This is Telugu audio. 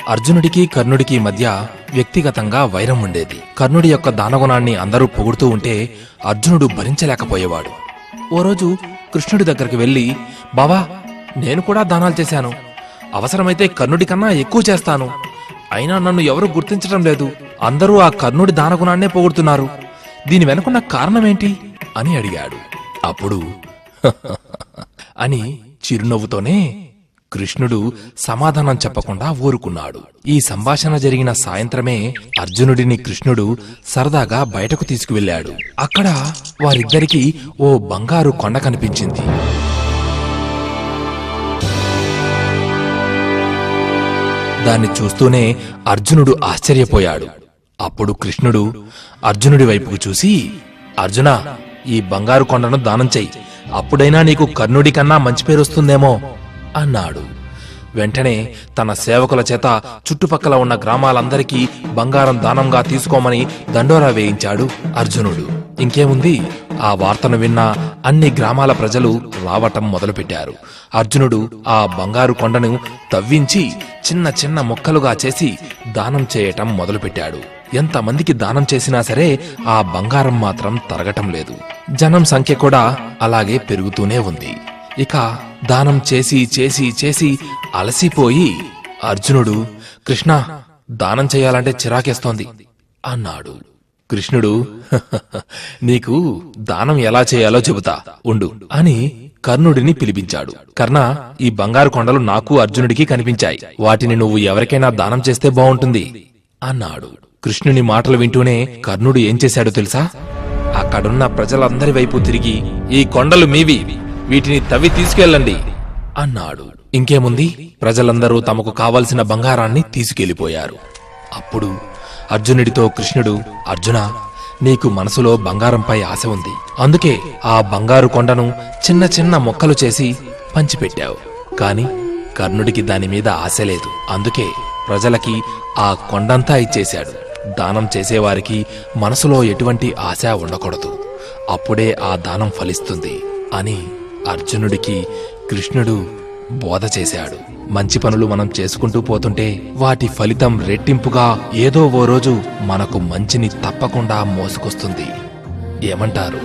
అర్జునుడికి కర్ణుడికి మధ్య వ్యక్తిగతంగా వైరం ఉండేది. కర్ణుడి యొక్క దానగుణాన్ని అందరూ పొగుడుతూ ఉంటే అర్జునుడు భరించలేకపోయేవాడు. ఓ రోజు కృష్ణుడి దగ్గరికి వెళ్లి, బావా, నేను కూడా దానాలు చేశాను. అవసరమైతే కర్ణుడి కన్నా ఎక్కువ చేస్తాను. అయినా నన్ను ఎవరూ గుర్తించడం లేదు. అందరూ ఆ కర్ణుడి దానగుణాన్నే పొగుడుతున్నారు. దీని వెనుకున్న కారణమేంటి అని అడిగాడు. అప్పుడు అని చిరునవ్వుతోనే కృష్ణుడు సమాధానం చెప్పకుండా ఊరుకున్నాడు. ఈ సంభాషణ జరిగిన సాయంత్రమే అర్జునుడిని కృష్ణుడు సరదాగా బయటకు తీసుకువెళ్లాడు. అక్కడ వారిద్దరికీ ఓ బంగారు కొండ కనిపించింది. దాన్ని చూస్తూనే అర్జునుడు ఆశ్చర్యపోయాడు. అప్పుడు కృష్ణుడు అర్జునుడి వైపుకు చూసి, అర్జునా, ఈ బంగారు కొండను దానం చెయ్యి. అప్పుడైనా నీకు కర్ణుడి కన్నా మంచి పేరొస్తుందేమో అన్నాడు. వెంటనే తన సేవకుల చేత చుట్టుపక్కల ఉన్న గ్రామాలందరికీ బంగారం దానంగా తీసుకోమని దండోరా వేయించాడు అర్జునుడు. ఇంకేముంది, ఆ వార్తను విన్న అన్ని గ్రామాల ప్రజలు రావటం మొదలుపెట్టారు. అర్జునుడు ఆ బంగారు కొండను తవ్వించి చిన్న చిన్న ముక్కలుగా చేసి దానం చేయటం మొదలుపెట్టాడు. ఎంతమందికి దానం చేసినా సరే ఆ బంగారం మాత్రం తరగటం లేదు. జనం సంఖ్య కూడా అలాగే పెరుగుతూనే ఉంది. ఇక దానం చేసి చేసి చేసి అలసిపోయి అర్జునుడు, కృష్ణ, దానం చేయాలంటే చిరాకేస్తోంది అన్నాడు. కృష్ణుడు, నీకు దానం ఎలా చేయాలో చెబుతా ఉండు అని కర్ణుడిని పిలిపించాడు. కర్ణ, ఈ బంగారు కొండలు నాకు అర్జునుడికి కనిపించాయి. వాటిని నువ్వు ఎవరికైనా దానం చేస్తే బావుంటుంది అన్నాడు. కృష్ణుని మాటలు వింటూనే కర్ణుడు ఏం చేశాడో తెలుసా? అక్కడున్న ప్రజలందరి వైపు తిరిగి, ఈ కొండలు మీవి, వీటిని తవ్వి తీసుకెళ్ళండి అన్నాడు. ఇంకేముంది, ప్రజలందరూ తమకు కావలసిన బంగారాన్ని తీసుకెళ్లిపోయారు. అప్పుడు అర్జునుడితో కృష్ణుడు, అర్జున, నీకు మనసులో బంగారంపై ఆశ ఉంది. అందుకే ఆ బంగారు కొండను చిన్న చిన్న మొక్కలు చేసి పంచిపెట్టావు. కాని కర్ణుడికి దానిమీద ఆశ లేదు. అందుకే ప్రజలకి ఆ కొండంతా ఇచ్చేశాడు. దానం చేసేవారికి మనసులో ఎటువంటి ఆశ ఉండకూడదు. అప్పుడే ఆ దానం ఫలిస్తుంది అని అర్జునుడికి కృష్ణుడు బోధ చేశాడు. మంచి పనులు మనం చేసుకుంటూ పోతుంటే వాటి ఫలితం రెట్టింపుగా ఏదో ఓ రోజు మనకు మంచిని తప్పకుండా మోసుకొస్తుంది. ఏమంటారు?